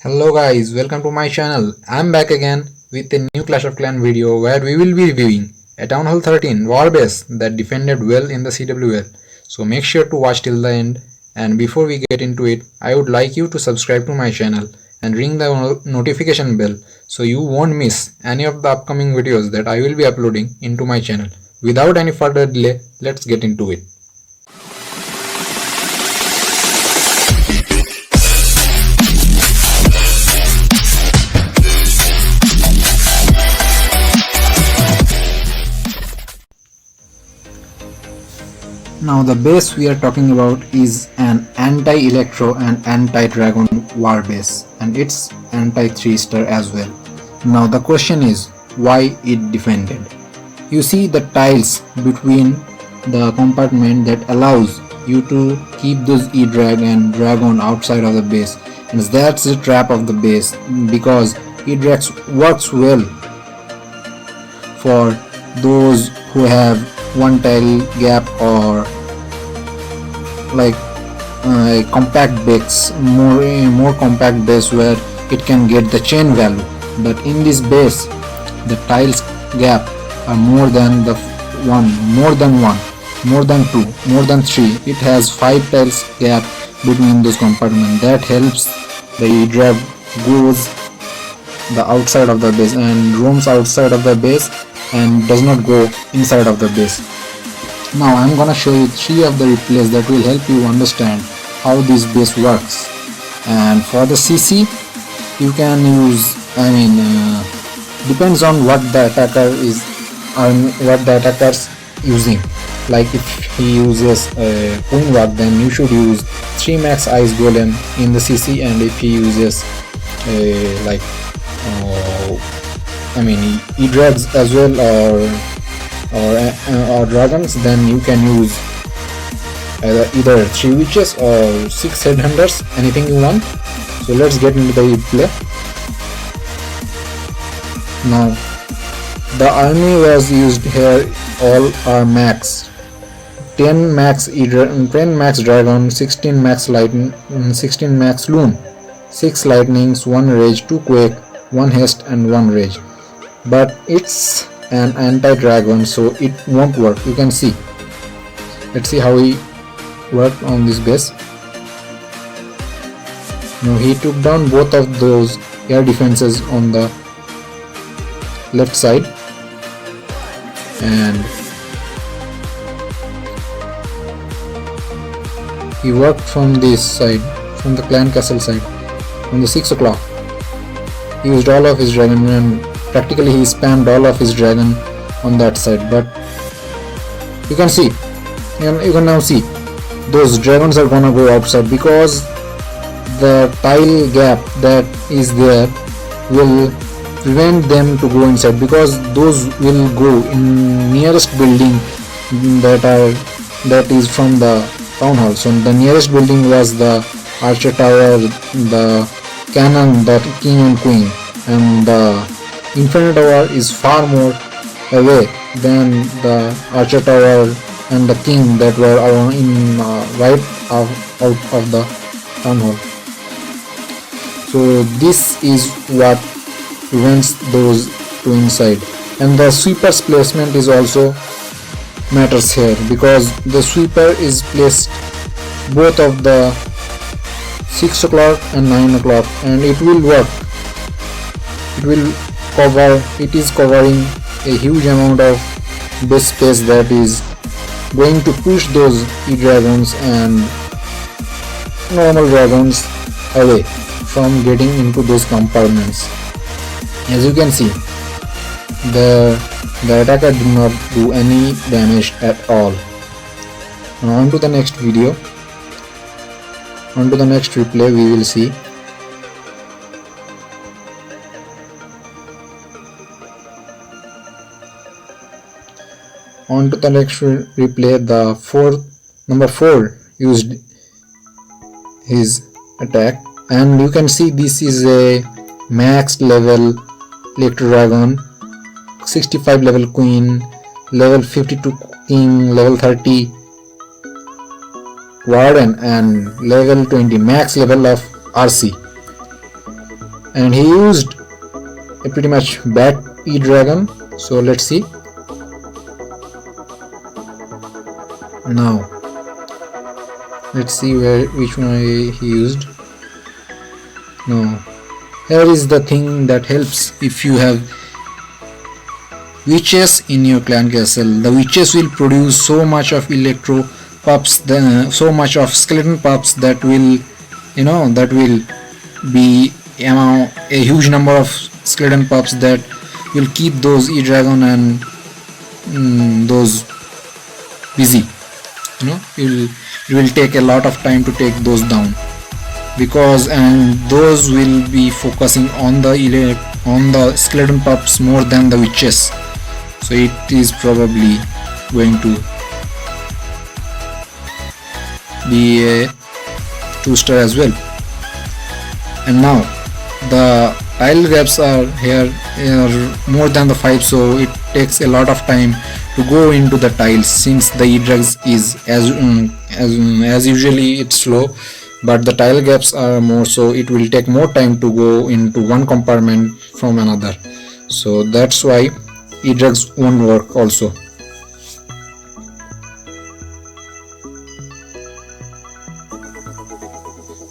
Hello guys, welcome to my channel. I'm back again with a new Clash of Clans video where we will be reviewing a Townhall 13 war base that defended well in the CWL. So make sure to watch till the end, and before we get into it, I would like you to subscribe to my channel and ring the notification bell so you won't miss any of the upcoming videos that I will be uploading into my channel. Without any further delay, let's get into it. Now the base we are talking about is an anti-Electro and anti-Dragon war base, and it's anti-3 star as well. Now the question is why it defended. You see the tiles between the compartment that allows you to keep those E-Drag and Dragon outside of the base, and that's the trap of the base because E-Drag works well for those who have one tile gap or like a compact base, more compact base where it can get the chain value. But in this base, the tiles gap are more than one, more than two, more than three. It has 5 tiles gap between those compartments. That helps the E-Drag goes the outside of the base and roams outside of the base and does not go inside of the base. Now I'm gonna show you 3 of the replays that will help you understand how this base works. And for the CC, you can use, depends on what the attacker is, what the attacker's using. Like if he uses Queen Walk, then you should use 3 max Ice Golem in the CC, and if he uses E-Drags as well or dragons, then you can use either 3 witches or 6 headhunters, anything you want. So let's get into the play. Now the army was used here, all are max. 10 max dragon, 16 max lightning, 16 max loon, 6 lightnings, 1 rage, 2 quake, 1 haste and 1 rage. But it's an anti-dragon, so it won't work. You can see. Let's see how he worked on this base. Now he took down both of those air defenses on the left side, and he worked from this side, from the clan castle side, from the 6 o'clock. He used all of his dragon, and practically he spammed all of his dragon on that side. But you can see, you can now see those dragons are gonna go outside because the tile gap that is there will prevent them to go inside, because those will go in nearest building that is from the town hall. So the nearest building was the archer tower, the cannon, the king and queen, and the infinite tower is far more away than the archer tower and the king that were in right out of the town hall. So this is what prevents those to inside. And the sweeper's placement is also matters here, because the sweeper is placed both of the 6 o'clock and 9 o'clock, and it will work. It is covering a huge amount of base space that is going to push those E-Dragons and normal dragons away from getting into those compartments. As you can see, the attacker did not do any damage at all. Now on to the next video, on to the next replay we will see. On to the next replay, the number 4 used his attack, and you can see this is a max level Electro Dragon, 65 level Queen, level 52 King, level 30 Warden, and level 20 max level of RC. and he used a pretty much bad E-Dragon. So let's see. Now let's see which one he used. No, here is the thing that helps. If you have witches in your clan castle, the witches will produce so much of electro pups, so much of skeleton pups that will, that will be a huge number of skeleton pups that will keep those E-Dragon and those busy. It will take a lot of time to take those down, because those will be focusing on the skeleton pups more than the witches. So it is probably going to be a 2-star as well. And now the tile gaps are here more than the 5, so it takes a lot of time to go into the tiles, since the E-Drags is as usually it's slow, but the tile gaps are more, so it will take more time to go into one compartment from another. So that's why E-Drags won't work also.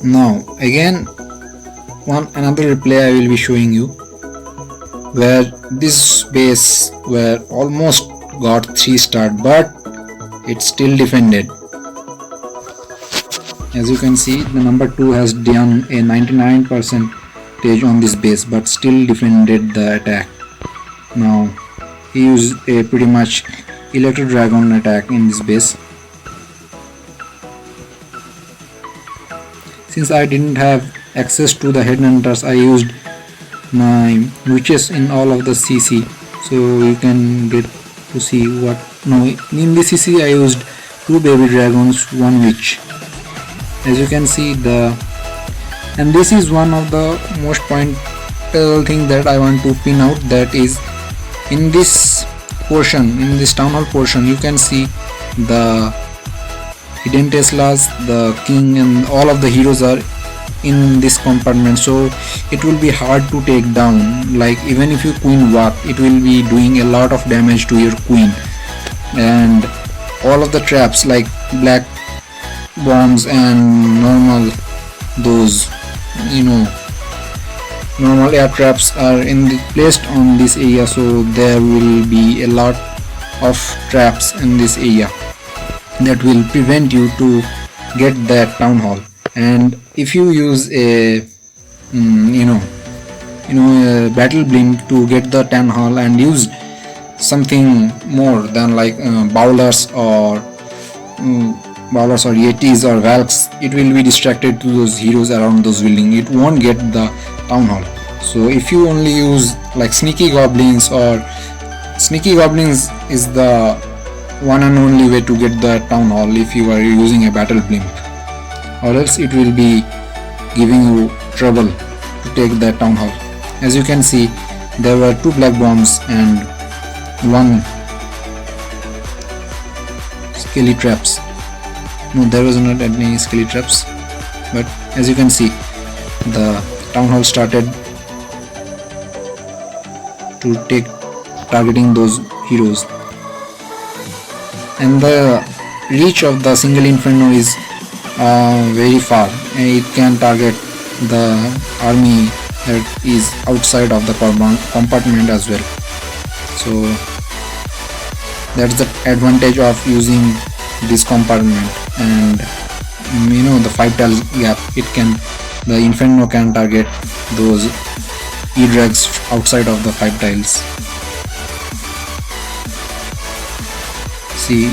Now again, another replay I will be showing you, where this base were almost got 3-star, but it still defended. As you can see, the number 2 has done a 99% on this base, but still defended the attack. Now he used a pretty much Electro Dragon attack in this base. Since I didn't have access to the headhunters, I used my witches in all of the CC, so you can get to see what. Now in the CC I used 2 baby dragons, 1 witch. As you can see, and this is one of the most pointed thing that I want to pin out, that is in this portion, in this town hall portion, you can see the hidden Teslas, the king, and all of the heroes are in this compartment, so it will be hard to take down. Like even if you queen walk, it will be doing a lot of damage to your queen, and all of the traps like black bombs and normal normal air traps are placed on this area, so there will be a lot of traps in this area that will prevent you to get that town hall. And if you use a a battle blimp to get the town hall and use something more than like bowlers or yetis or valks, it will be distracted to those heroes around those buildings. It won't get the town hall. So if you only use like sneaky goblins is the one and only way to get the town hall if you are using a battle blimp, or else it will be giving you trouble to take that town hall. As you can see, there were 2 black bombs and 1 skelly traps. No, there was not any skelly traps, but as you can see, the town hall started to targeting those heroes, and the reach of the single inferno is very far, and it can target the army that is outside of the compartment as well. So that's the advantage of using this compartment. And the 5 tiles gap, the inferno can target those E-Drags outside of the 5 tiles. See,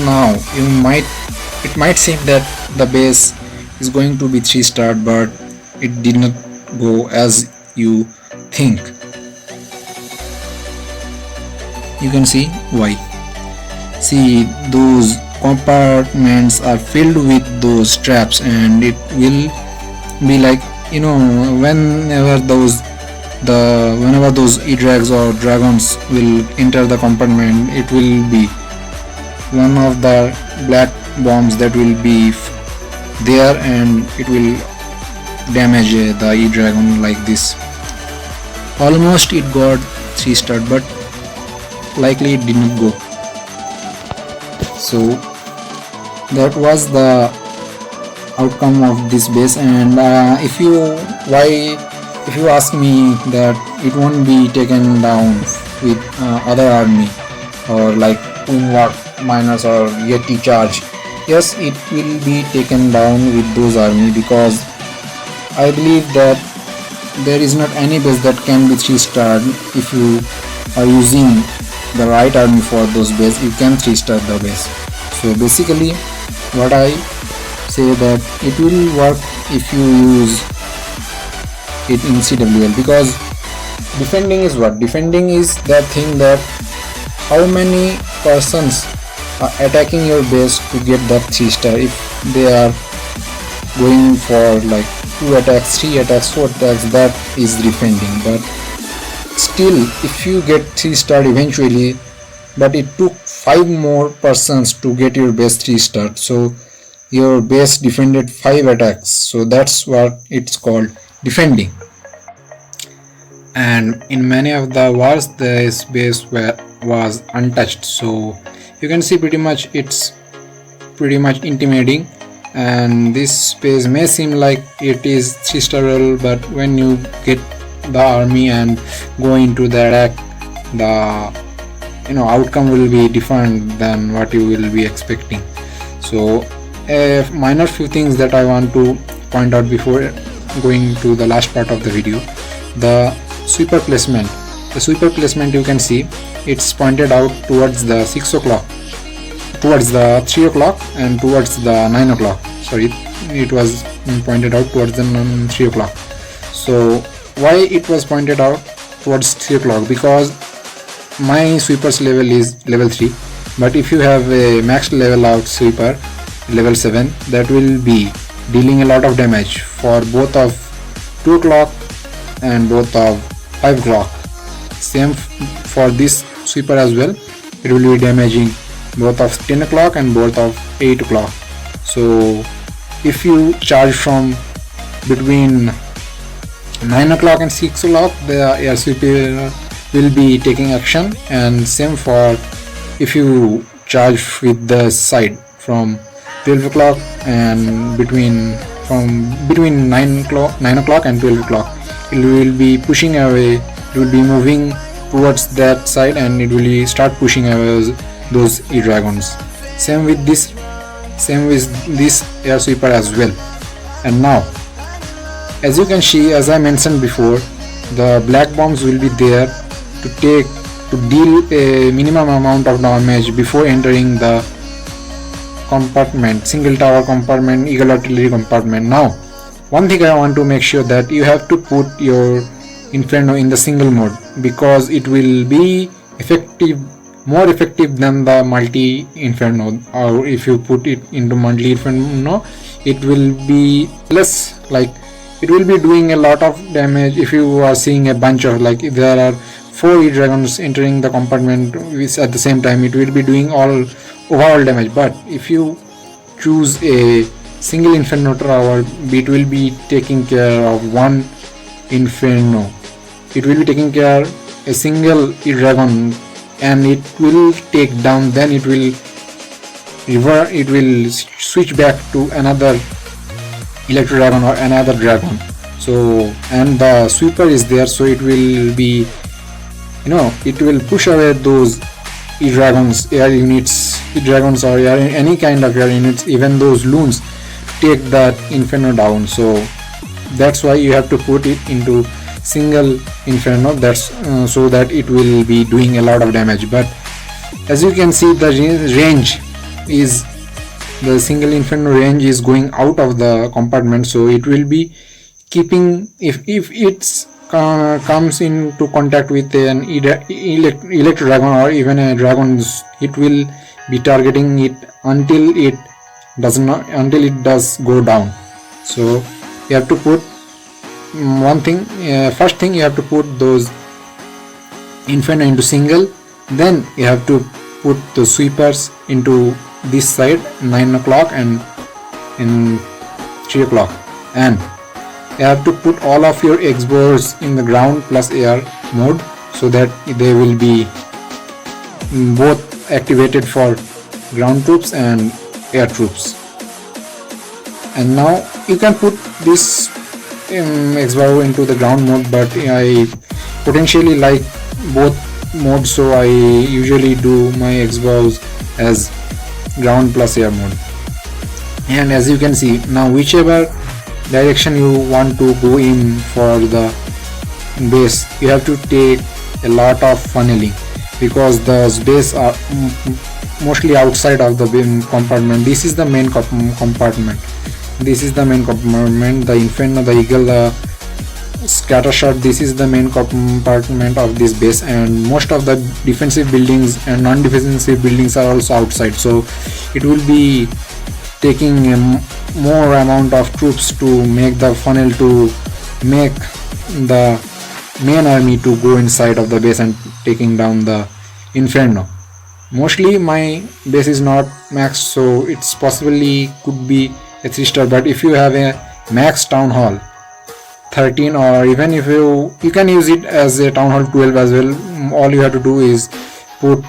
now it might seem that the base is going to be 3-star, but it did not go as you think. You can see why. See, those compartments are filled with those traps, and it will be like, whenever those E-Drags or dragons will enter the compartment, it will be one of the black bombs that will be there, and it will damage the E-Dragon like this. Almost it got 3 star, but likely it didn't go. So that was the outcome of this base. And if you ask me that it won't be taken down with other army or like Twin Lock Miners or Yeti Charge, yes, it will be taken down with those army, because I believe that there is not any base that can be 3 star. If you are using the right army for those base, you can 3 star the base. So basically what I say that it will work if you use it in CWL, because defending is what? Defending is that thing that how many persons are attacking your base to get that 3 star. If they are going for like 2 attacks, 3 attacks, 4 attacks, that is defending. But still, if you get 3 star eventually, but it took 5 more persons to get your base 3 star, so your base defended 5 attacks, so that's what it's called, defending. And in many of the wars this base was untouched, so you can see pretty much it's pretty much intimidating. And this base may seem like it is 3 star, but when you get the army and go into the attack, the outcome will be different than what you will be expecting. So a minor few things that I want to point out before going to the last part of the video: the sweeper placement. The sweeper placement, you can see it's pointed out towards the 6 o'clock, towards the 3 o'clock, and towards the 9 o'clock. Sorry, it was pointed out towards the 3 o'clock. So why it was pointed out towards 3 o'clock? Because my sweeper's level is level 3, but if you have a max level out sweeper level 7, that will be dealing a lot of damage for both of 2 o'clock and both of 5 o'clock. Same for this sweeper as well, it will be damaging both of 10 o'clock and both of 8 o'clock. So if you charge from between 9 o'clock and 6 o'clock, the air sweeper will be taking action. And same for if you charge with the side from 12 o'clock and between 9 o'clock and 12 o'clock, it will be pushing away, it will be moving towards that side, and it will start pushing away those E-Dragons. Same with this air sweeper as well. And now, as you can see, as I mentioned before, the black bombs will be there to deal a minimum amount of damage before entering the compartment, single tower compartment, eagle artillery compartment. Now, one thing I want to make sure that you have to put your Inferno in the single mode, because it will be more effective than the multi Inferno. Or if you put it into multi Inferno, it will be less, like it will be doing a lot of damage. If you are seeing a bunch of, like if there are 4 E-Dragons entering the compartment at the same time, it will be doing all overall damage. But if you choose a single Inferno tower, it will be taking care of one Inferno. It will be taking care of a single E-Dragon, and it will take down, then it will switch back to another Electro Dragon or another Dragon. So, and the sweeper is there, so it will be, it will push away those E-Dragons, air units, E-Dragons or any kind of air units, even those loons, take that Inferno down. So that's why you have to put it into single Inferno, that's so that it will be doing a lot of damage. But as you can see, the range is, the single Inferno range is going out of the compartment, so it will be keeping, if it's comes into contact with an Electro Dragon or even a Dragon, it will be targeting it until it does go down. So you have to put first thing you have to put those Inferno into single, then you have to put the sweepers into this side 9 o'clock and in 3 o'clock, and you have to put all of your Xboards in the ground plus air mode so that they will be both activated for ground troops and air troops. And now you can put this Xboard into the ground mode, but I potentially like both modes, so I usually do my Xboards as ground plus air mode. And as you can see, now whichever direction you want to go in for the base, you have to take a lot of funneling, because the base are mostly outside of the compartment. This is the main compartment. This is the main compartment. The Inferno, the Eagle, the Scattershot, this is the main compartment of this base, and most of the defensive buildings and non-defensive buildings are also outside, so it will be taking a more amount of troops to make the funnel to make the main army to go inside of the base and taking down the Inferno. Mostly my base is not maxed, so it's possibly could be a 3-star, but if you have a max Townhall 13, or even if you can use it as a Townhall 12 as well, all you have to do is put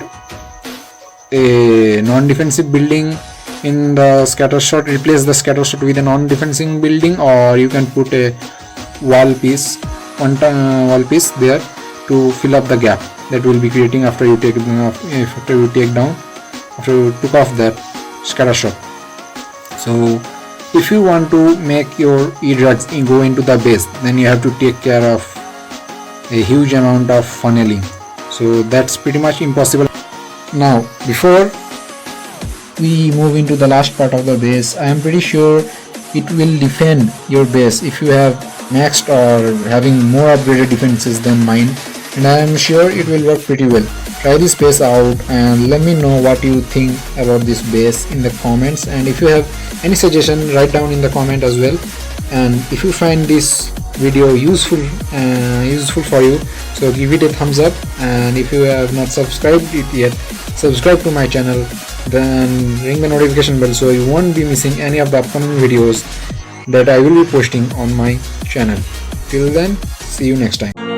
a non-defensive building in the Scattershot, replace the Scattershot with a non-defensive building, or you can put a wall piece, wall piece there to fill up the gap that will be creating after you take down, after you took off that Scattershot. So if you want to make your E-drugs go into the base, then you have to take care of a huge amount of funneling, so that's pretty much impossible. Now before we move into the last part of the base, I am pretty sure it will defend your base if you have maxed or having more upgraded defenses than mine, and I am sure it will work pretty well. Try this base out and let me know what you think about this base in the comments, and if you have any suggestion, write down in the comment as well. And if you find this video useful for you, so give it a thumbs up, and if you have not subscribed it yet, subscribe to my channel, then ring the notification bell so you won't be missing any of the upcoming videos that I will be posting on my channel. Till then, see you next time.